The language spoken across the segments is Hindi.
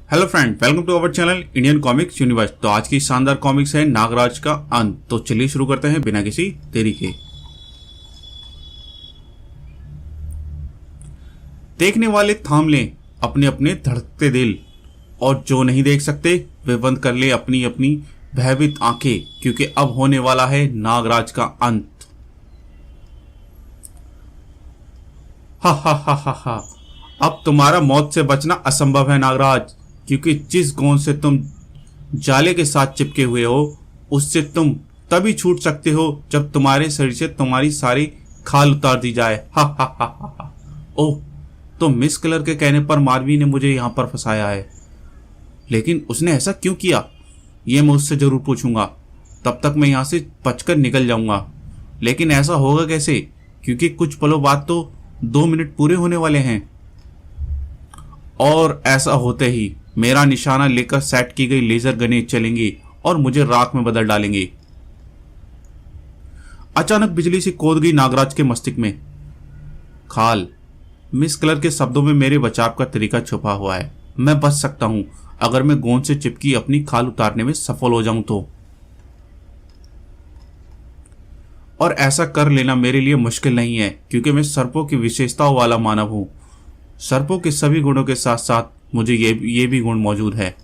Hello friend, welcome to our channel Indian Comics Universe. तो आज की शानदार कॉमिक्स है नागराज का अंत। तो चलिए शुरू करते हैं बिना किसी देरी के। देखने वाले थाम लें अपने अपने धड़कते दिल, और जो नहीं देख सकते वे बंद कर ले अपनी अपनी भयभीत आंखें, क्योंकि अब होने वाला है नागराज का अंत। हा हा हा हा हा। अब तुम्हारा मौत से बचना असंभव है नागराज, क्योंकि जिस गोंद से तुम जाले के साथ चिपके हुए हो उससे तुम तभी छूट सकते हो जब तुम्हारे शरीर से तुम्हारी सारी खाल उतार दी जाए। हा हा हा हा। ओह, तो मिस कलर के कहने पर मार्वी ने मुझे यहाँ पर फंसाया है, लेकिन उसने ऐसा क्यों किया ये मैं उससे जरूर पूछूंगा। तब तक मैं यहाँ से बचकर निकल जाऊंगा, लेकिन ऐसा होगा कैसे, क्योंकि कुछ पलों बाद तो 2 मिनट पूरे होने वाले हैं। और ऐसा होते ही मेरा निशाना लेकर सेट की गई लेजर गनें चलेंगी और मुझे राख में बदल डालेंगे। अचानक बिजली सी कूद गई नागराज के मस्तिष्क में। खाल, मिस कलर के शब्दों में मेरे बचाव का तरीका छुपा हुआ है। मैं बच सकता हूं अगर मैं गोंद से चिपकी अपनी खाल उतारने में सफल हो जाऊं तो। और ऐसा कर लेना मेरे लिए मुश्किल नहीं है, क्योंकि मैं सर्पों की विशेषताओं वाला मानव हूं। सर्पों के सभी गुणों के साथ साथ मुझे ये भी गुण मौजूद है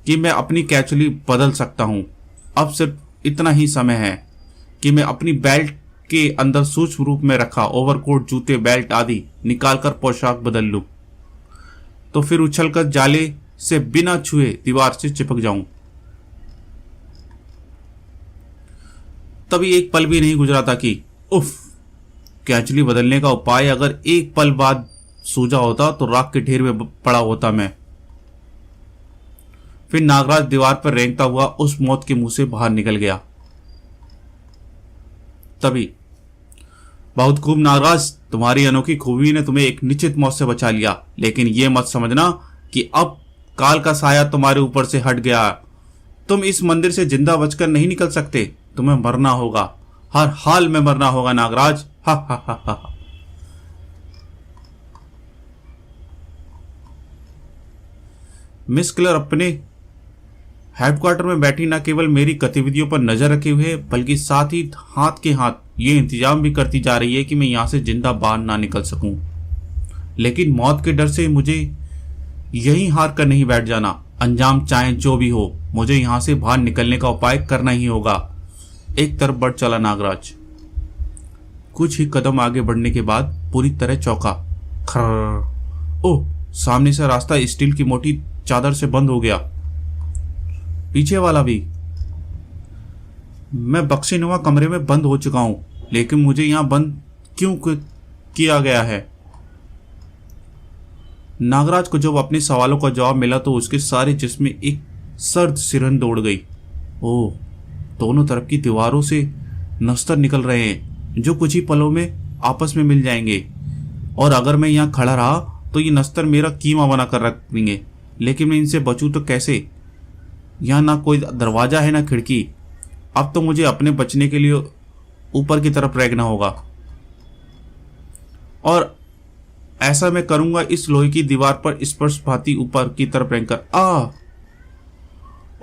कि मैं अपनी कैचुली बदल सकता हूं। अब सिर्फ इतना ही समय है कि मैं अपनी बेल्ट के अंदर सूक्ष्म रूप में रखा ओवरकोट, जूते, बेल्ट आदि निकालकर पोशाक बदल लूं, तो फिर उछलकर जाले से बिना छुए दीवार से चिपक जाऊं। तभी एक पल भी नहीं गुजरा था कि उफ, कैचुली बदलने का उपाय अगर एक पल बाद सूझा होता तो राख के ढेर में पड़ा होता मैं। फिर नागराज दीवार पर रेंगता हुआ उस मौत के मुंह से बाहर निकल गया। तभी, बहुत खूब नागराज, तुम्हारी अनोखी खूबी ने तुम्हें एक निश्चित मौत से बचा लिया, लेकिन यह मत समझना कि अब काल का साया तुम्हारे ऊपर से हट गया। तुम इस मंदिर से जिंदा बचकर नहीं निकल सकते। तुम्हें मरना होगा, हर हाल में मरना होगा नागराज। हा हा हा हा। मिस कलर अपने हेडक्वार्टर में बैठी न केवल मेरी गतिविधियों पर नजर रखे हुए, बल्कि साथ ही हाथ के हाथ ये इंतजाम भी करती जा रही है कि मैं यहां से जिंदा बाहर ना निकल सकूं। लेकिन मौत के डर से मुझे यहीं हार कर नहीं बैठ जाना। अंजाम चाहे जो भी हो, मुझे यहां से बाहर निकलने का उपाय करना ही होगा। एक तरफ बढ़ चला नागराज। कुछ ही कदम आगे बढ़ने के बाद पूरी तरह चौंका। खर्र, ओह, सामने से रास्ता स्टील की मोटी चादर से बंद हो गया, पीछे वाला भी। मैं बक्सीनुमा कमरे में बंद हो चुका हूं, लेकिन मुझे यहां बंद क्यों किया गया है? नागराज को जब अपने सवालों का जवाब मिला तो उसके सारे जिस्म में एक सर्द सिरहन दौड़ गई। ओह, दोनों तरफ की दीवारों से नस्तर निकल रहे हैं जो कुछ ही पलों में आपस में मिल जाएंगे, और अगर मैं यहां खड़ा रहा तो ये नस्तर मेरा कीमा बना कर रख देंगे। लेकिन मैं इनसे बचूं तो कैसे? यहाँ ना कोई दरवाजा है ना खिड़की। अब तो मुझे अपने बचने के लिए ऊपर की तरफ रेंगना होगा, और ऐसा मैं करूंगा इस लोहे की दीवार पर स्पर्श भाती ऊपर की तरफ रेंगकर।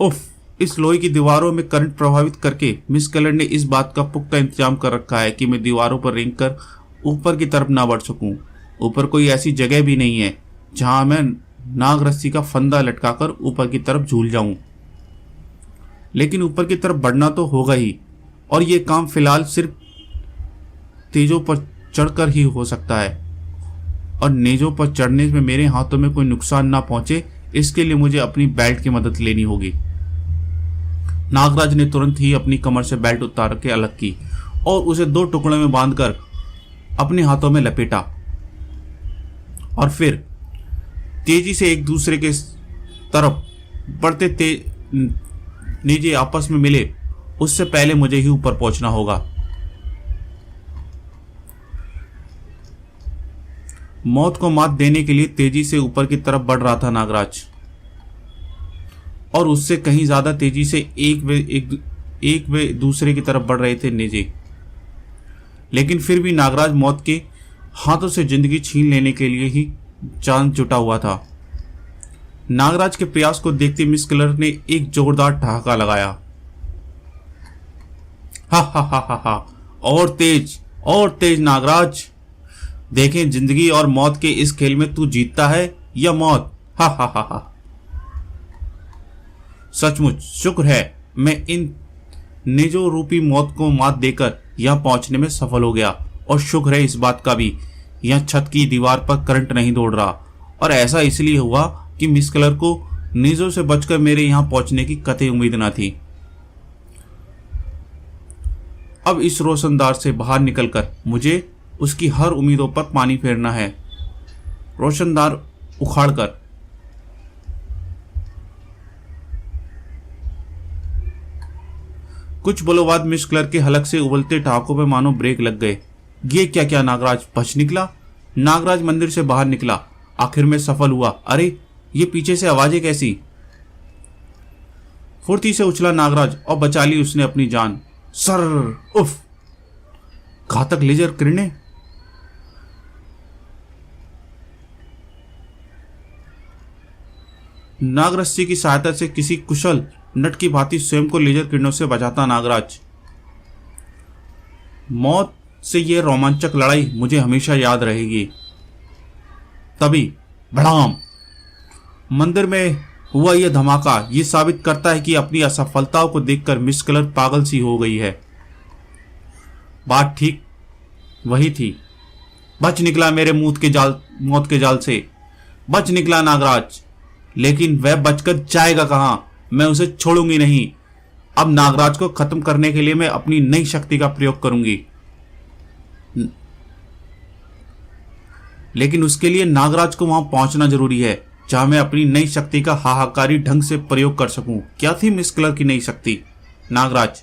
उफ, इस लोहे की दीवारों में करंट प्रभावित करके मिस कलर ने इस बात का पुख्ता इंतजाम कर रखा है कि मैं दीवारों पर रेंगकर ऊपर की तरफ ना बढ़ सकूं। ऊपर कोई ऐसी जगह भी नहीं है जहां मैं नाग रस्सी का फंदा लटकाकर ऊपर की तरफ झूल जाऊं। लेकिन ऊपर की तरफ बढ़ना तो होगा ही, और यह काम फिलहाल सिर्फ तेजों पर चढ़कर ही हो सकता है, और नेजों पर चढ़ने में मेरे हाथों में कोई नुकसान ना पहुंचे, इसके लिए मुझे अपनी बेल्ट की मदद लेनी होगी। नागराज ने तुरंत ही अपनी कमर से बेल्ट उतार के अलग की और उसे 2 टुकड़ों में बांधकर अपने हाथों में लपेटा, और फिर तेजी से एक दूसरे के तरफ बढ़ते नेजे आपस में मिले उससे पहले मुझे ही ऊपर पहुंचना होगा। मौत को मात देने के लिए तेजी से ऊपर की तरफ बढ़ रहा था नागराज, और उससे कहीं ज्यादा तेजी से एक वे दूसरे की तरफ बढ़ रहे थे नेजे। लेकिन फिर भी नागराज मौत के हाथों से जिंदगी छीन लेने के लिए ही जान जुटा हुआ था। नागराज के प्रयास को देखते मिस क्लर्क ने एक जोरदार ठहाका लगाया। हा हा हा हा हा, और तेज नागराज। देखें जिंदगी और मौत के इस खेल में तू जीतता है या मौत। हा हा हा हा। सचमुच शुक्र है मैं इन निजो रूपी मौत को मात देकर यहां पहुंचने में सफल हो गया, और शुक्र है इस बात का भी यहां छत की दीवार पर करंट नहीं दौड़ रहा। और ऐसा इसलिए हुआ कि मिस क्लर्क को निजो से बचकर मेरे यहां पहुंचने की कतई उम्मीद न थी। अब इस रोशनदार से बाहर निकलकर मुझे उसकी हर उम्मीदों पर पानी फेरना है। रोशनदार उखाड़कर कुछ बोलो बाद मिस क्लर्क के हलक से उबलते टाकों में मानो ब्रेक लग गए। ये क्या क्या नागराज बच निकला। नागराज मंदिर से बाहर निकला। आखिर में सफल हुआ। अरे ये पीछे से आवाजें कैसी। फुर्ती से उछला नागराज और बचा ली उसने अपनी जान। सर उफ, घातक लेजर किरणें। नागरस्सी की सहायता से किसी कुशल नट की भांति स्वयं को लेजर किरणों से बचाता नागराज। मौत से यह रोमांचक लड़ाई मुझे हमेशा याद रहेगी। तभी भड़ाम, मंदिर में हुआ यह धमाका ये साबित करता है कि अपनी असफलताओं को देखकर मिस क्लर्क पागल सी हो गई है। बात ठीक वही थी। बच निकला मेरे मौत के जाल से बच निकला नागराज। लेकिन वह बचकर जाएगा कहां। मैं उसे छोड़ूंगी नहीं। अब नागराज को खत्म करने के लिए मैं अपनी नई शक्ति का प्रयोग करूंगी, लेकिन उसके लिए नागराज को वहां पहुंचना जरूरी है जहां मैं अपनी नई शक्ति का हाहाकारी ढंग से प्रयोग कर सकूं। क्या थी मिस क्लर्क की नई शक्ति। नागराज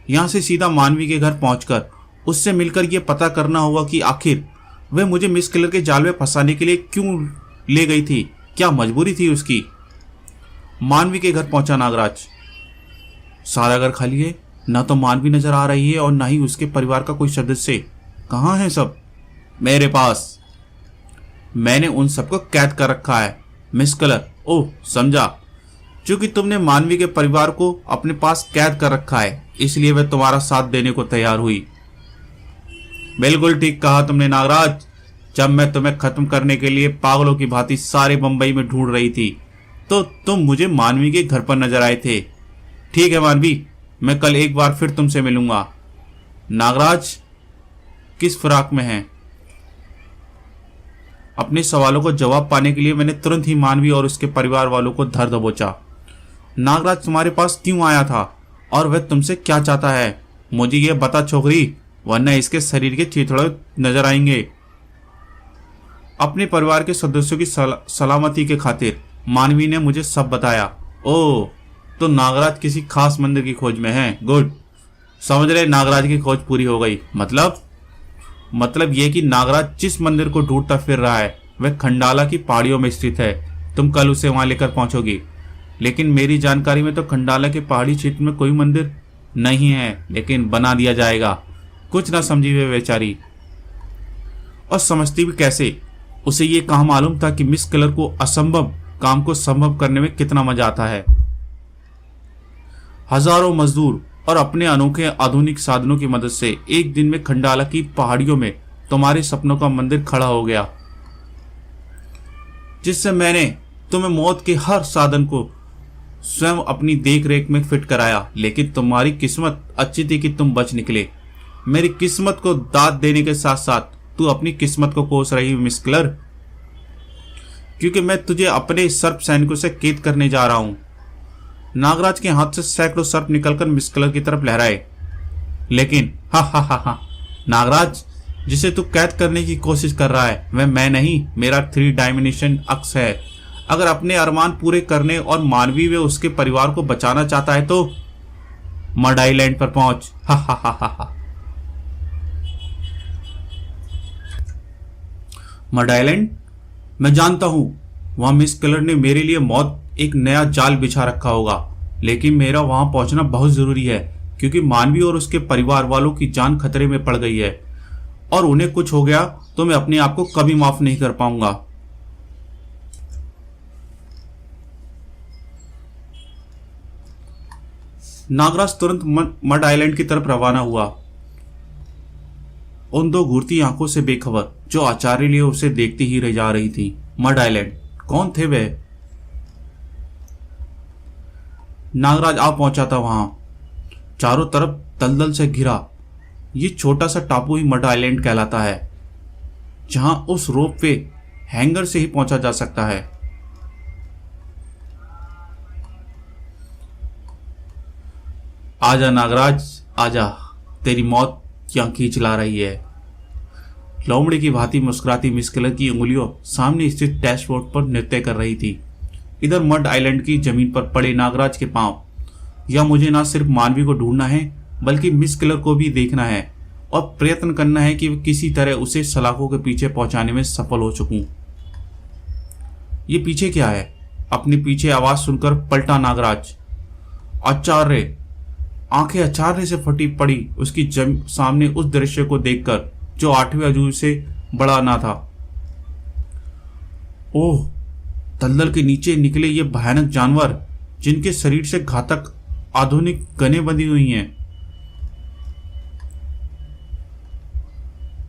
यहां से सीधा मानवी के घर पहुंचकर उससे मिलकर यह पता करना होगा कि आखिर वह मुझे मिस क्लर्क के जाल में फंसाने के लिए क्यों ले गई थी। क्या मजबूरी थी उसकी। मानवी के घर पहुंचा नागराज। सारा घर खाली है। ना तो मानवी नजर आ रही है और ना ही उसके परिवार का कोई सदस्य। कहां है सब। मेरे पास। मैंने उन सबको कैद कर रखा है मिस क्लर्क। ओह समझा। क्योंकि तुमने मानवी के परिवार को अपने पास कैद कर रखा है इसलिए वह तुम्हारा साथ देने को तैयार हुई। बिल्कुल ठीक कहा तुमने नागराज। जब मैं तुम्हें खत्म करने के लिए पागलों की भांति सारे बंबई में ढूंढ रही थी तो तुम मुझे मानवी के घर पर नजर आए थे। ठीक है मानवी, मैं कल एक बार फिर तुमसे मिलूंगा। नागराज किस फिराक में है। अपने सवालों को जवाब पाने के लिए मैंने तुरंत ही मानवी और उसके परिवार वालों को धर दबोचा। नागराज तुम्हारे पास क्यों आया था और वह तुमसे क्या चाहता है, मुझे यह बता छोकरी, वरना इसके शरीर के चिथड़े नजर आएंगे। अपने परिवार के सदस्यों की सलामती के खातिर मानवी ने मुझे सब बताया। ओह, तो नागराज किसी खास मंदिर की खोज में है। गुड, समझ रहे नागराज की खोज पूरी हो गई। मतलब यह कि नागराज जिस मंदिर को ढूंढता फिर रहा है वह खंडाला की पहाड़ियों में स्थित है। तुम कल उसे वहां लेकर पहुंचोगी। लेकिन मेरी जानकारी में तो खंडाला के पहाड़ी क्षेत्र में कोई मंदिर नहीं है, लेकिन बना दिया जाएगा। कुछ ना समझी वे बेचारी। और समझती भी कैसे। उसे ये कहाँ मालूम था कि मिस क्लर्क को असंभव काम को संभव करने में कितना मजा आता है। हजारों मजदूर और अपने अनोखे आधुनिक साधनों की मदद से एक दिन में खंडाला की पहाड़ियों में तुम्हारे सपनों का मंदिर खड़ा हो गया, जिससे मैंने तुम्हें मौत के हर साधन को स्वयं अपनी देख रेख में फिट कराया। लेकिन तुम्हारी किस्मत अच्छी थी कि तुम बच निकले। मेरी किस्मत को दाद देने के साथ साथ तू अपनी किस्मत को कोस रही मिस क्लर्क, क्योंकि मैं तुझे अपने सर्प सैनिकों से कैद करने जा रहा हूं। नागराज के हाथ से सैकड़ों सर्प निकलकर मिस क्लर्क की तरफ लहराए। लेकिन हा हा हा हा, नागराज जिसे तू कैद करने की कोशिश कर रहा है वह मैं नहीं, मेरा 3 डायमेंशन अक्स है। अगर अपने अरमान पूरे करने और मानवी व उसके परिवार को बचाना चाहता है तो मड आइलैंड पर पहुंच। हा हा हा हा हा। मड आइलैंड, मैं जानता हूं वहां मिस क्लर्क ने मेरे लिए मौत एक नया जाल बिछा रखा होगा, लेकिन मेरा वहां पहुंचना बहुत जरूरी है क्योंकि मानवी और उसके परिवार वालों की जान खतरे में पड़ गई है और उन्हें कुछ हो गया तो मैं अपने आप को कभी माफ नहीं कर पाऊंगा। नागराज तुरंत मड आइलैंड की तरफ रवाना हुआ, उन दो घूरती आंखों से बेखबर जो आचार्य लिए उसे देखती ही रह जा रही थी। मड आइलैंड, कौन थे वे? नागराज आ पहुंचा था वहां। चारों तरफ दलदल से घिरा ये छोटा सा टापू ही मड आइलैंड कहलाता है, जहां उस रोप वे हैंगर से ही पहुंचा जा सकता है। आजा नागराज, आजा, तेरी मौत क्या खींच ला रही है। लोमड़ी की भांति मुस्कुराती मिस किलर की उंगलियों सामने स्थित डैशबोर्ड पर नृत्य कर रही थी। इधर मड आइलैंड की जमीन पर पड़े नागराज के पांव। या मुझे ना सिर्फ मानवी को ढूंढना है बल्कि मिस किलर को भी देखना है और प्रयत्न करना है कि किसी तरह उसे सलाखों के पीछे पहुंचाने में सफल हो सकूं। ये पीछे क्या है? अपने पीछे आवाज सुनकर पलटा नागराज। आचार्य। आंखें आचार्य से फटी पड़ी उसकी सामने उस दृश्य को देखकर जो 8वें अजूबे से बड़ा ना था। ओह, दलदल के नीचे निकले ये भयानक जानवर जिनके शरीर से घातक आधुनिक गनें बंधी हुई हैं,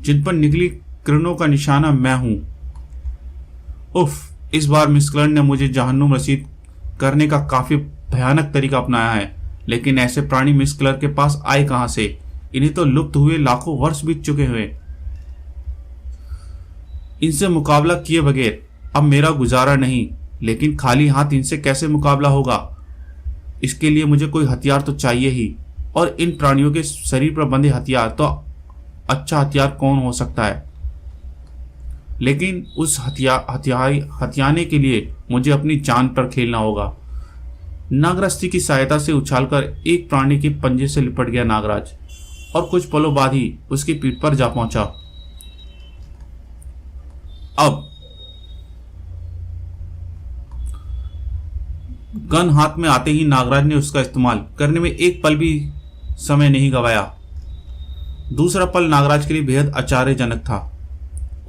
जिन पर निकली किरणों का निशाना मैं हूं। उफ, इस बार मिस किलर ने मुझे जहन्नुम रसीद करने का काफी भयानक तरीका अपनाया है। लेकिन ऐसे प्राणी मिस किलर के पास आए कहां से? इन्हें तो लुप्त हुए लाखों वर्ष बीत चुके हुए। इनसे मुकाबला किए बगैर अब मेरा गुजारा नहीं, लेकिन खाली हाथ इनसे कैसे मुकाबला होगा? इसके लिए मुझे कोई हथियार तो चाहिए ही, और इन प्राणियों के शरीर पर बंधे हथियार तो अच्छा हथियार कौन हो सकता है? लेकिन उस हथियाने के लिए मुझे अपनी जान पर खेलना होगा। नागरस्ती की सहायता से उछालकर एक प्राणी के पंजे से लिपट गया नागराज और कुछ पलों बाद ही उसकी पीठ पर जा पहुंचा। अब गन हाथ में आते ही नागराज ने उसका इस्तेमाल करने में एक पल भी समय नहीं गवाया। दूसरा पल नागराज के लिए बेहद आश्चर्यजनक था।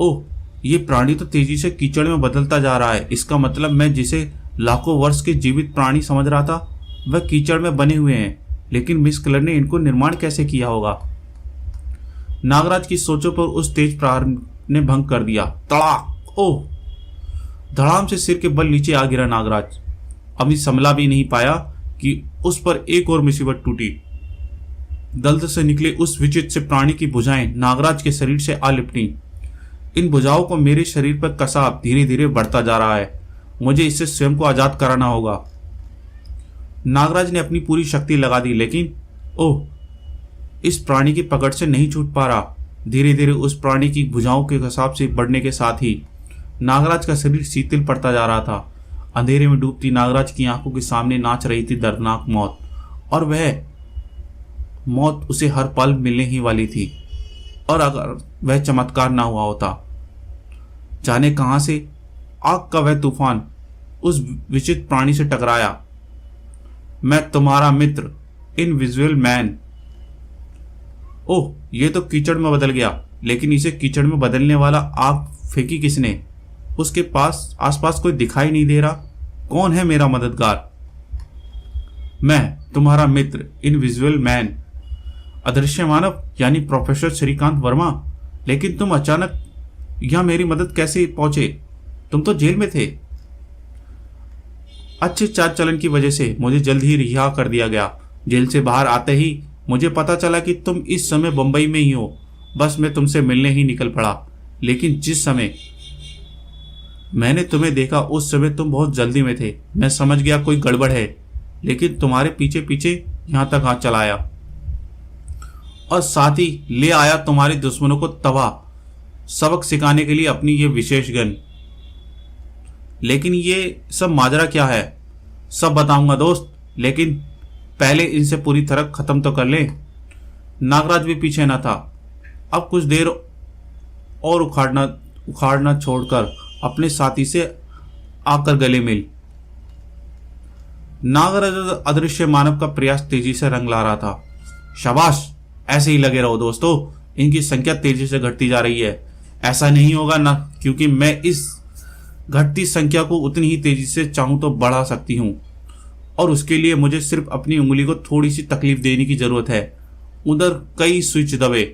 ओह, ये प्राणी तो तेजी से कीचड़ में बदलता जा रहा है। इसका मतलब मैं जिसे लाखों वर्ष के जीवित प्राणी समझ रहा था वह कीचड़ में बने हुए हैं। लेकिन मिस किलर ने इनको निर्माण कैसे किया होगा? नागराज की सोचों पर उस तेज प्रहार ने भंग कर दिया। तड़ाक! ओह! धड़ाम से सिर के बल नीचे आ गिरा नागराज। अभी संभला भी नहीं पाया कि उस पर एक और मुसीबत टूटी। दलदल से निकले उस विचित्र से प्राणी की भुजाएं नागराज के शरीर से आ लिपटी। इन भुजाओं को मेरे शरीर पर कसाब धीरे धीरे बढ़ता जा रहा है। मुझे इससे स्वयं को आजाद कराना होगा। नागराज ने अपनी पूरी शक्ति लगा दी, लेकिन ओह, इस प्राणी की पकड़ से नहीं छूट पा रहा। धीरे धीरे उस प्राणी की भुजाओं के कसाब से बढ़ने के साथ ही नागराज का शरीर शीतल पड़ता जा रहा था। अंधेरे में डूबती नागराज की आंखों के सामने नाच रही थी दर्दनाक मौत, और वह मौत उसे हर पल मिलने ही वाली थी। और अगर वह चमत्कार ना हुआ होता, जाने कहां से आग का वह तूफान उस विचित्र प्राणी से टकराया। मैं तुम्हारा मित्र, इनविजिबल मैन। ओह, ये तो कीचड़ में बदल गया। लेकिन इसे कीचड़ में बदलने वाला आग फेंकी किसने? उसके पास आसपास कोई दिखाई नहीं दे रहा। कौन है मेरा मददगार? मैं तुम्हारा मित्र, इनविजिबल मैन, अदृश्य मानव यानी प्रोफेसर श्रीकांत वर्मा। लेकिन तुम अचानक यहां मेरी मदद कैसे पहुंचे? तुम तो जेल में थे। अच्छे चाल चलन की वजह से मुझे जल्द ही रिहा कर दिया गया। जेल से बाहर आते ही मुझे पता चला कि तुम इस समय बंबई में ही हो। बस मैं तुमसे मिलने ही निकल पड़ा। लेकिन जिस समय मैंने तुम्हें देखा उस समय तुम बहुत जल्दी में थे। मैं समझ गया कोई गड़बड़ है, लेकिन तुम्हारे पीछे पीछे यहां तक हाथ चलाया और साथ ही ले आया तुम्हारे दुश्मनों को तबाह सबक सिखाने के लिए अपनी ये विशेष गन। लेकिन ये सब माजरा क्या है? सब बताऊंगा दोस्त, लेकिन पहले इनसे पूरी तरह खत्म तो कर ले। नागराज भी पीछे न था। अब कुछ देर और उखाड़ना छोड़कर अपने साथी से आकर गले मिल। नागराज अदृश्य मानव का प्रयास तेजी से रंग ला रहा था। शाबाश, ऐसे ही लगे रहो दोस्तों। इनकी संख्या तेजी से घटती जा रही है। ऐसा नहीं होगा ना, क्योंकि मैं इस घटती संख्या को उतनी ही तेजी से चाहूं तो बढ़ा सकती हूं। और उसके लिए मुझे सिर्फ अपनी उंगली को थोड़ी सी तकलीफ देने की जरूरत है। उधर कई स्विच दबे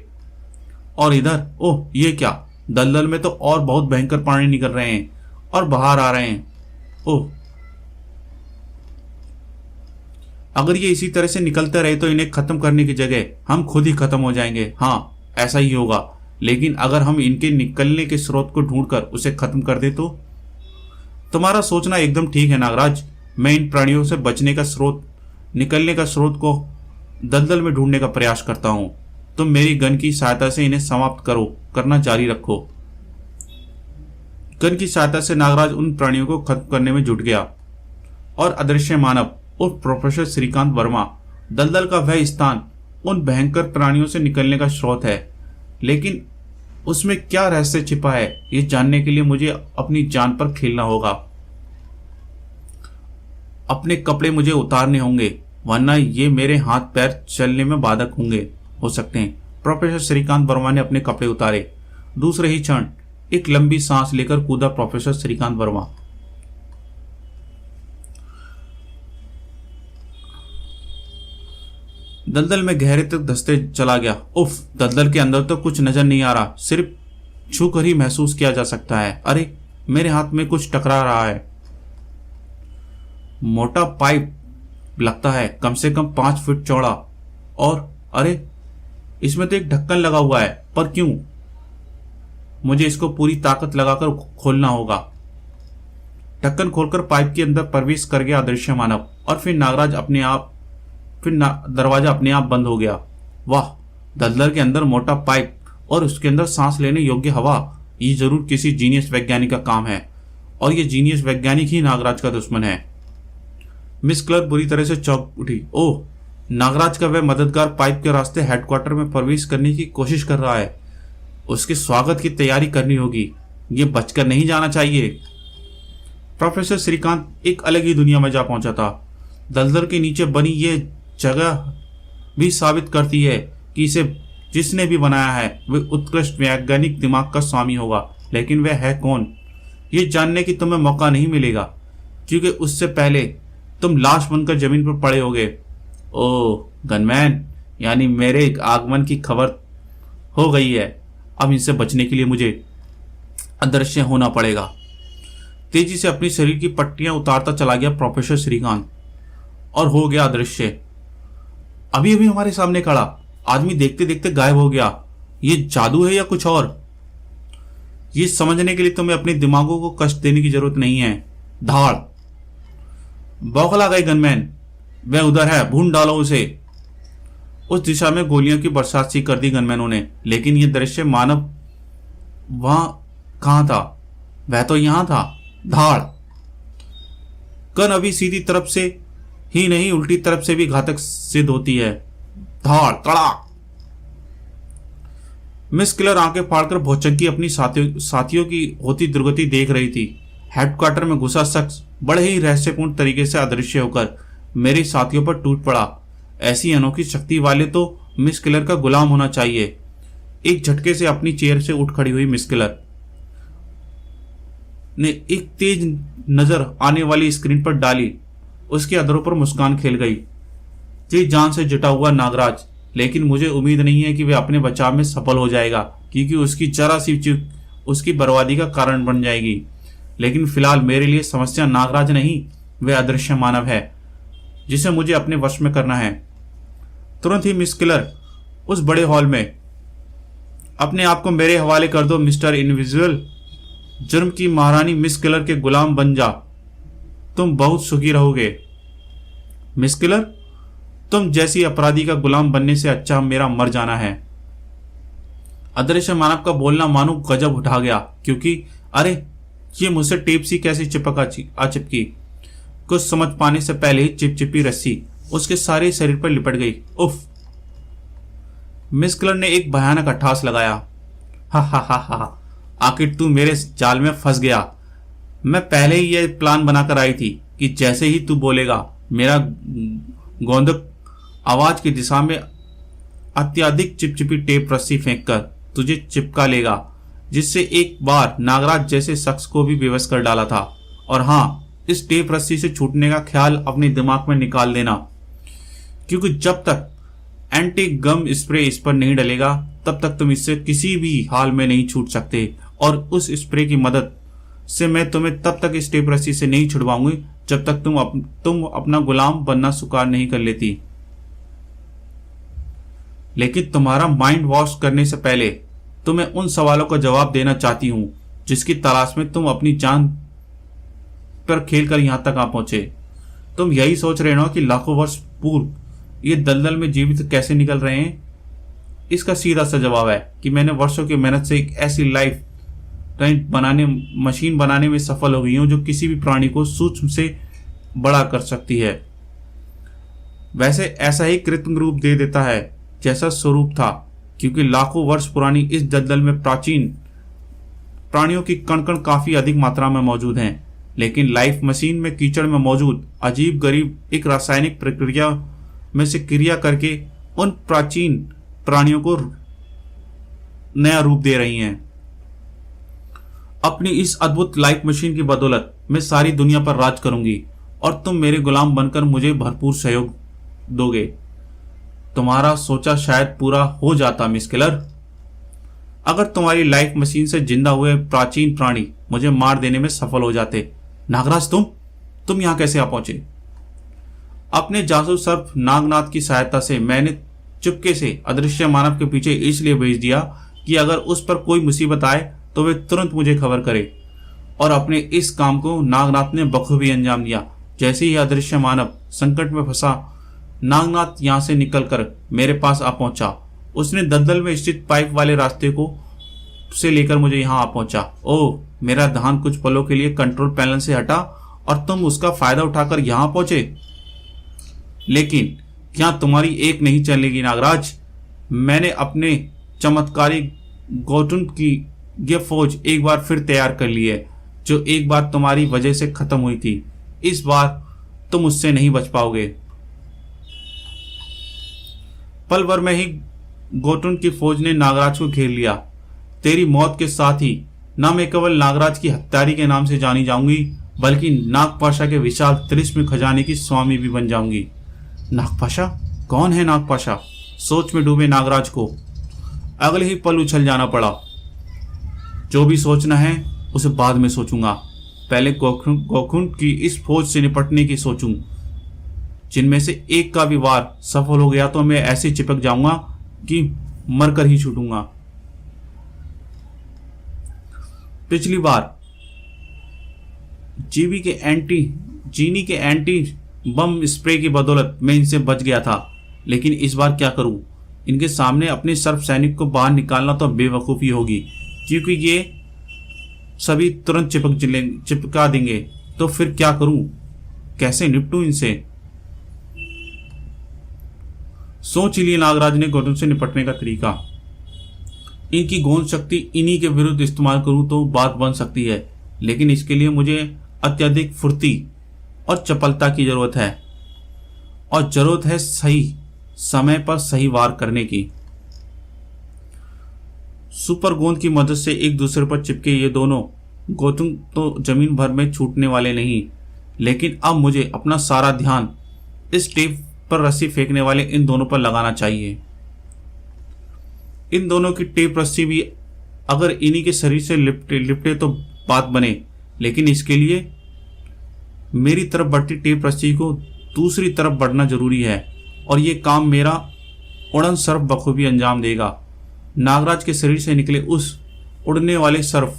और इधर ओह ये क्या, दलदल में तो और बहुत भयंकर पानी निकल रहे हैं और बाहर आ रहे हैं। ओह, अगर ये इसी तरह से निकलते रहे तो इन्हें खत्म करने की जगह हम खुद ही खत्म हो जाएंगे। हाँ, ऐसा ही होगा। लेकिन अगर हम इनके निकलने के स्रोत को ढूंढकर उसे खत्म कर दे तो? तुम्हारा सोचना एकदम ठीक है नागराज। मैं इन प्राणियों से बचने का स्रोत, निकलने का स्रोत को दलदल में ढूंढने का प्रयास करता हूं। तुम मेरी गन की सहायता से इन्हें समाप्त करना जारी रखो। गन की सहायता से नागराज उन प्राणियों को खत्म करने में जुट गया और अदृश्य मानव उर्फ प्रोफेसर श्रीकांत वर्मा दलदल का वह स्थान उन भयंकर प्राणियों से निकलने का स्रोत है। लेकिन उसमें क्या रहस्य छिपा है, ये जानने के लिए मुझे अपनी जान पर खेलना होगा। अपने कपड़े मुझे उतारने होंगे, वरना ये मेरे हाथ पैर चलने में बाधक हो सकते हैं। प्रोफेसर श्रीकांत वर्मा ने अपने कपड़े उतारे। दूसरे ही क्षण एक लंबी सांस लेकर कूदा प्रोफेसर श्रीकांत वर्मा। दलदल में गहरे तक धंसते चला गया। उफ, दलदल के अंदर तो कुछ नजर नहीं आ रहा, सिर्फ छू कर ही महसूस किया जा सकता है। अरे, मेरे हाथ में कुछ टकरा रहा है। मोटा पाइप लगता है, कम से कम 5 फीट चौड़ा। और अरे, इसमें तो एक ढक्कन लगा हुआ है, पर क्यों? मुझे इसको पूरी ताकत लगाकर खोलना होगा। ढक्कन खोलकर पाइप के अंदर प्रवेश कर गया अदृश्य मानव और फिर दरवाजा अपने आप बंद हो गया। वाह, दलदल के अंदर मोटा पाइप और उसके अंदर सांस लेने योग्य हवा, ये जरूर किसी जीनियस वैज्ञानिक का काम है और ये जीनियस वैज्ञानिक ही नागराज का दुश्मन है। मिस क्लर्क बुरी तरह से चौंक उठी। ओह, नागराज का वह मददगार पाइप के रास्ते हेडक्वार्टर में प्रवेश करने की कोशिश कर रहा है। उसके स्वागत की तैयारी करनी होगी, ये बचकर नहीं जाना चाहिए। प्रोफेसर श्रीकांत एक अलग ही दुनिया में जा पहुंचा था। दलदल के नीचे बनी ये जगह भी साबित करती है कि इसे जिसने भी बनाया है वह उत्कृष्ट वैज्ञानिक दिमाग का स्वामी होगा। लेकिन वह है कौन, ये जानने की तुम्हें मौका नहीं मिलेगा, क्योंकि उससे पहले तुम लाश बनकर जमीन पर पड़े होगे। ओह गनमैन, यानी मेरे आगमन की खबर हो गई है। अब इनसे बचने के लिए मुझे अदृश्य होना पड़ेगा। तेजी से अपनी शरीर की पट्टियां उतारता चला गया प्रोफेसर श्रीकांत और हो गया अदृश्य। अभी अभी हमारे सामने खड़ा आदमी देखते देखते गायब हो गया। ये जादू है या कुछ और? ये समझने के लिए तुम्हें अपने दिमागों को कष्ट देने की जरूरत नहीं है। धाड़, बौखला गए गनमैन, वह उधर है, भून डालो उसे। उस दिशा में गोलियों की बरसात सी कर दी गनमैनों ने। लेकिन यह दृश्य मानव वहां कहां था? वह तो यहां था। धाड़, गन अभी सीधी तरफ से ही नहीं उल्टी तरफ से भी घातक सिद्ध होती है। धाड़, तड़ाक। मिस किलर आंखें फाड़कर भौचक्की अपनी साथियों की होती दुर्गति देख रही थी। हेडक्वार्टर में घुसा शख्स बड़े ही रहस्यपूर्ण तरीके से अदृश्य होकर मेरे साथियों पर टूट पड़ा। ऐसी अनोखी शक्ति वाले तो मिस किलर का गुलाम होना चाहिए। एक झटके से अपनी चेयर से उठ खड़ी हुई मिस किलर ने एक तेज नजर आने वाली स्क्रीन पर डाली। उसके अधरों पर मुस्कान खेल गई। जी जान से जुटा हुआ नागराज, लेकिन मुझे उम्मीद नहीं है कि वह अपने बचाव में सफल हो जाएगा, क्योंकि उसकी जरा सी चूक उसकी बर्बादी का कारण बन जाएगी। लेकिन फिलहाल मेरे लिए समस्या नागराज नहीं, वह अदृश्य मानव है जिसे मुझे अपने वश में करना है। तुरंत ही मिस किलर उस बड़े हॉल में, अपने आप को मेरे हवाले कर दो मिस्टर इनविजिबल। जुर्म की महारानी मिस किलर के गुलाम बन जा, तुम बहुत सुखी रहोगे। मिस किलर, तुम जैसी अपराधी का गुलाम बनने से अच्छा मेरा मर जाना है। अदृश्य मानव का बोलना मानो गजब उठा गया, क्योंकि अरे ये मुझसे टेप सी कैसी चिपकी। कुछ समझ पाने से पहले ही चिपचिपी रस्सी उसके सारे शरीर पर लिपट गई। उफ! मिस किलर ने एक भयानक अट्ठास लगाया। हा हा हा हा, आखिर तू मेरे जाल में फंस गया। मैं पहले ही यह प्लान बनाकर आई थी कि जैसे ही तू बोलेगा, मेरा गोंदक आवाज की दिशा में अत्यधिक चिपचिपी टेप रस्सी फेंककर तुझे चिपका लेगा, जिससे एक बार नागराज जैसे शख्स को भी बेबस कर डाला था। और हाँ, इस टेप रस्सी से छूटने का ख्याल अपने दिमाग में निकाल देना, क्योंकि जब तक एंटी गम स्प्रे इस पर नहीं डलेगा तब तक तुम इससे किसी भी हाल में नहीं छूट सकते। और उस स्प्रे की मदद से मैं तुम्हें तब तक इस टेप रस्सी से नहीं छुड़वाऊंगी जब तक तुम अपना गुलाम बनना स्वीकार नहीं कर लेती। लेकिन तुम्हारा माइंड वॉश करने से पहले तुम्हें उन सवालों का जवाब देना चाहती हूं जिसकी तलाश में तुम अपनी जान पर खेलकर यहां तक आ पहुंचे। तुम यही सोच रहे हो कि लाखों वर्ष पूर्व ये दलदल में जीवित कैसे निकल रहे हैं। इसका सीधा सा जवाब है कि मैंने वर्षों की मेहनत से एक ऐसी लाइफ मशीन बनाने में सफल हो गई हूं जो किसी भी प्राणी को सूक्ष्म से बड़ा कर सकती है, वैसे ऐसा ही कृत्रिम रूप दे देता है जैसा स्वरूप था, क्योंकि लाखों वर्ष पुरानी इस दलदल में प्राचीन प्राणियों की कण काफी अधिक मात्रा में मौजूद हैं। लेकिन लाइफ मशीन में कीचड़ में मौजूद अजीब गरीब एक रासायनिक प्रक्रिया में से क्रिया करके उन प्राचीन प्राणियों को नया रूप दे रही हैं। अपनी इस अद्भुत लाइफ मशीन की बदौलत मैं सारी दुनिया पर राज करूंगी और तुम मेरे गुलाम बनकर मुझे भरपूर सहयोग दोगे। तुम्हारा सोचा शायद पूरा हो जाता मिस किलर, अगर तुम्हारी लाइफ मशीन से जिंदा हुए प्राचीन प्राणी मुझे मार देने में सफल हो जाते। नागराज तुम यहां कैसे आ पहुंचे? अपने जासूस सर्प नागनाथ की सहायता से मैंने चुपके से अदृश्य मानव के पीछे इसलिए भेज दिया कि अगर उस पर कोई मुसीबत आए तो वे तुरंत मुझे खबर करे। और अपने इस काम को नागनाथ ने बखूबी अंजाम दिया। जैसे ही अदृश्य मानव संकट में फंसा, नागनाथ यहां से निकलकर मेरे पास आ पहुंचा। उसने दलदल में स्थित पाइप वाले रास्ते को से लेकर मुझे यहां आ पहुंचा। ओह, मेरा ध्यान कुछ पलों के लिए कंट्रोल पैनल से हटा और तुम उसका फायदा उठाकर यहां पहुंचे। लेकिन क्या तुम्हारी एक नहीं चलेगी नागराज। मैंने अपने चमत्कारी गोटुन की यह फौज एक बार फिर तैयार कर ली है, जो एक बार तुम्हारी वजह से खत्म हुई थी। इस बार तुम उससे नहीं बच पाओगे। पल भर में ही गोटुन की फौज ने नागराज को घेर लिया। तेरी मौत के साथ ही न मैं केवल नागराज की हत्यारी के नाम से जानी जाऊंगी, बल्कि नागपाशा के विशाल त्रिस्म खजाने की स्वामी भी बन जाऊंगी। नागपाशा? कौन है नागपाशा? सोच में डूबे नागराज को अगले ही पल उछल जाना पड़ा। जो भी सोचना है उसे बाद में सोचूंगा, पहले गोकुन की इस फौज से निपटने की सोचूं। जिनमें से एक का भी वार सफल हो गया तो मैं ऐसे चिपक जाऊंगा कि मरकर ही छूटूंगा। पिछली बार जीनी के एंटी बम स्प्रे की बदौलत मैं इनसे बच गया था, लेकिन इस बार क्या करूं? इनके सामने अपने सर्प सैनिक को बाहर निकालना तो बेवकूफ़ी होगी, क्योंकि ये सभी तुरंत चिपका देंगे। तो फिर क्या करूं? कैसे निपटूं इनसे? सोच लिए नागराज ने गोटुन से निपटने का तरीका। इनकी गोंद शक्ति इन्हीं के विरुद्ध इस्तेमाल करूं तो बात बन सकती है, लेकिन इसके लिए मुझे अत्यधिक फुर्ती और चपलता की जरूरत है, और जरूरत है सही समय पर सही वार करने की। सुपर गोंद की मदद से एक दूसरे पर चिपके ये दोनों गोटुन तो जमीन भर में छूटने वाले नहीं, लेकिन अब मुझे अपना सारा ध्यान इस टेप पर रस्सी फेंकने वाले इन दोनों पर लगाना चाहिए। इन दोनों की टेप रस्सी भी अगर इन्हीं के शरीर से लिपटे तो बात बने, लेकिन इसके लिए मेरी तरफ बढ़ती टेप रस्सी को दूसरी तरफ बढ़ना जरूरी है, और ये काम मेरा उड़न सर्प बखूबी अंजाम देगा। नागराज के शरीर से निकले उस उड़ने वाले सर्प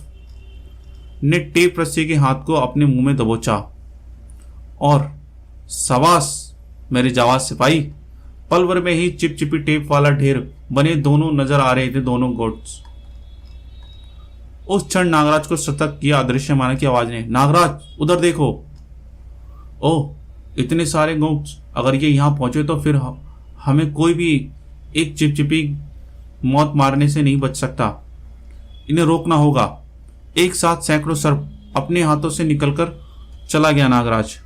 ने टेप रस्सी के हाथ को अपने मुंह में दबोचा और सवास मेरे जावाज सिपाही। पल भर में ही चिपचिपी टेप वाला ढेर बने दोनों नजर आ रहे थे, दोनों गोट्स। उस क्षण नागराज को सतर्क किया अदृश्य मानव की आवाज ने। नागराज, उधर देखो। ओह, इतने सारे गोट्स! अगर ये यहां पहुंचे तो फिर हमें कोई भी एक चिपचिपी मौत मारने से नहीं बच सकता। इन्हें रोकना होगा। एक साथ सैकड़ों सर्प अपने हाथों से निकलकर चला गया नागराज।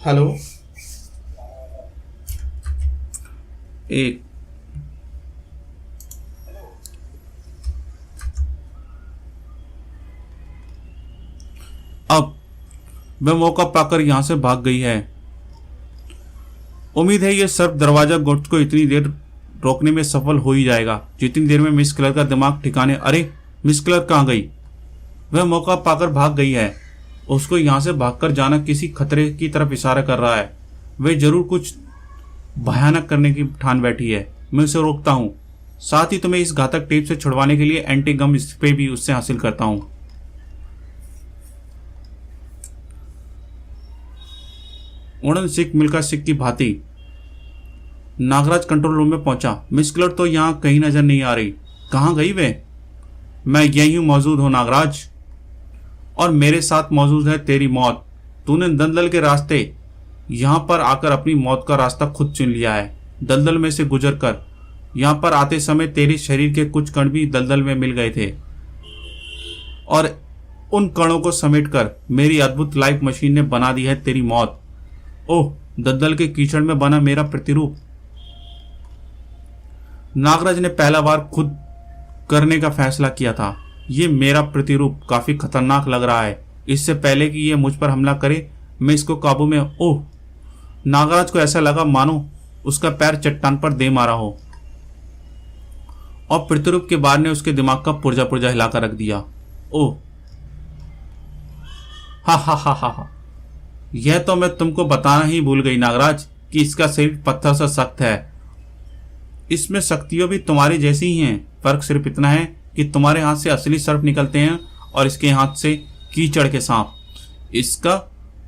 हेलो, वह मौका पाकर यहां से भाग गई है। उम्मीद है यह सर्प दरवाजा गोट्स को इतनी देर रोकने में सफल हो ही जाएगा जितनी देर में मिस क्लर का दिमाग ठिकाने। अरे मिस क्लर कहाँ गई? वह मौका पाकर भाग गई है। उसको यहां से भागकर जाना किसी खतरे की तरफ इशारा कर रहा है। वह जरूर कुछ भयानक करने की ठान बैठी है। मैं उसे रोकता हूँ, साथ ही तुम्हें इस घातक टेप से छुड़वाने के लिए एंटी गम स्प्रे भी उससे हासिल करता हूँ। उड़न सिख मिल्खा सिख की भांति नागराज कंट्रोल रूम में पहुंचा। मिस क्लर तो यहाँ कहीं नजर नहीं आ रही। कहाँ गई वे? मैं यहीं मौजूद हूं नागराज, और मेरे साथ मौजूद है तेरी मौत। तूने दलदल के रास्ते यहां पर आकर अपनी मौत का रास्ता खुद चुन लिया है। दलदल में से गुजरकर यहां पर आते समय तेरे शरीर के कुछ कण भी दलदल में मिल गए थे, और उन कणों को समेटकर मेरी अद्भुत लाइफ मशीन ने बना दी है तेरी मौत। ओह, दलदल के कीचड़ में बना मेरा प्रतिरूप। नागराज ने पहला बार खुद करने का फैसला किया था। ये मेरा प्रतिरूप काफी खतरनाक लग रहा है। इससे पहले कि ये मुझ पर हमला करे, मैं इसको काबू में। ओह, नागराज को ऐसा लगा मानो उसका पैर चट्टान पर दे मारा हो, और प्रतिरूप के बार ने उसके दिमाग का पुर्जा पुर्जा हिलाकर रख दिया। ओह, हा हा हा हा हा, यह तो मैं तुमको बताना ही भूल गई नागराज कि इसका शरीर पत्थर सा सख्त है। इसमें शक्तियां भी तुम्हारी जैसी ही हैं। फर्क सिर्फ इतना है कि तुम्हारे हाथ से असली सर्प निकलते हैं और इसके हाथ से कीचड़ के सांप। इसका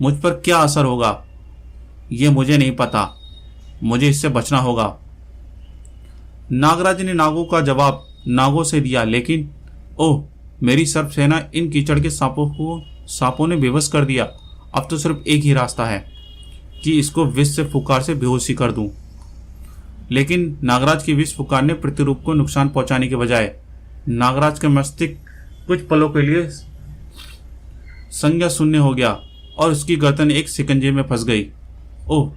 मुझ पर क्या असर होगा यह मुझे नहीं पता। मुझे इससे बचना होगा। नागराज ने नागों का जवाब नागों से दिया, लेकिन ओह, मेरी सर्प सेना इन कीचड़ के सांपों ने बेबस कर दिया। अब तो सिर्फ एक ही रास्ता है कि इसको विष से फुकार से बेहोशी कर दूं। लेकिन नागराज की विष फुकार ने प्रतिरूप को नुकसान पहुंचाने के बजाय नागराज के मस्तिष्क कुछ पलों के लिए संज्ञा शून्य हो गया और उसकी गर्दन एक शिकंजे में फंस गई। ओह,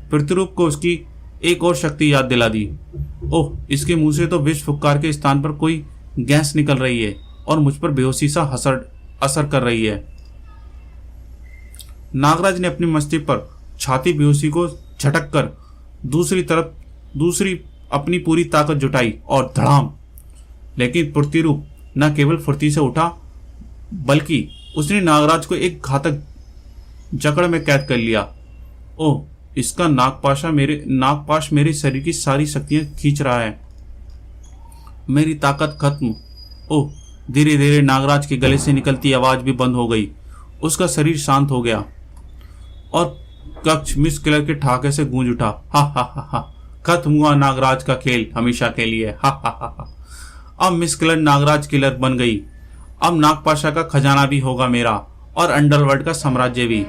प्रतिरूप को उसकी एक और शक्ति याद दिला दी। ओह, इसके मुंह से तो विष फुकार के स्थान पर कोई गैस निकल रही है और मुझ पर बेहोशी सा असर कर रही है। नागराज ने अपनी मस्तिष्क पर छाती बेहोशी को झटक कर दूसरी अपनी पूरी ताकत जुटाई और धड़ाम। लेकिन प्रतिरूप न केवल फुर्ती से उठा, बल्कि उसने नागराज को एक घातक जकड़ में कैद कर लिया। ओह, इसका नागपाश मेरे शरीर की सारी शक्तियां खींच रहा है। मेरी ताकत खत्म। ओह, धीरे धीरे नागराज के गले से निकलती आवाज भी बंद हो गई। उसका शरीर शांत हो गया और कक्ष मिस क्लर के ठाके से गूंज उठा। हा हा हा हा, खत्म हुआ नागराज का खेल हमेशा के लिए। हा हा हा हा। अब मिस क्लर नागराज किलर बन गई। अब नागपाशा का खजाना भी होगा मेरा, और अंडरवर्ल्ड का साम्राज्य भी।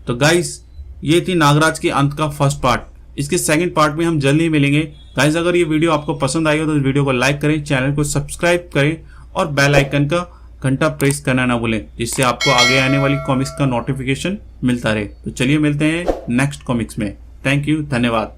तो गाइस, ये थी नागराज के अंत का फर्स्ट पार्ट। इसके सेकंड पार्ट में हम जल्द ही मिलेंगे। गाइस, अगर ये वीडियो आपको पसंद आई हो तो इस वीडियो को लाइक करें, चैनल को सब्सक्राइब करें और बेल आइकन का घंटा प्रेस करना ना भूलें, जिससे आपको आगे आने वाली कॉमिक्स का नोटिफिकेशन मिलता रहे। तो चलिए मिलते हैं नेक्स्ट कॉमिक्स में। थैंक यू, धन्यवाद।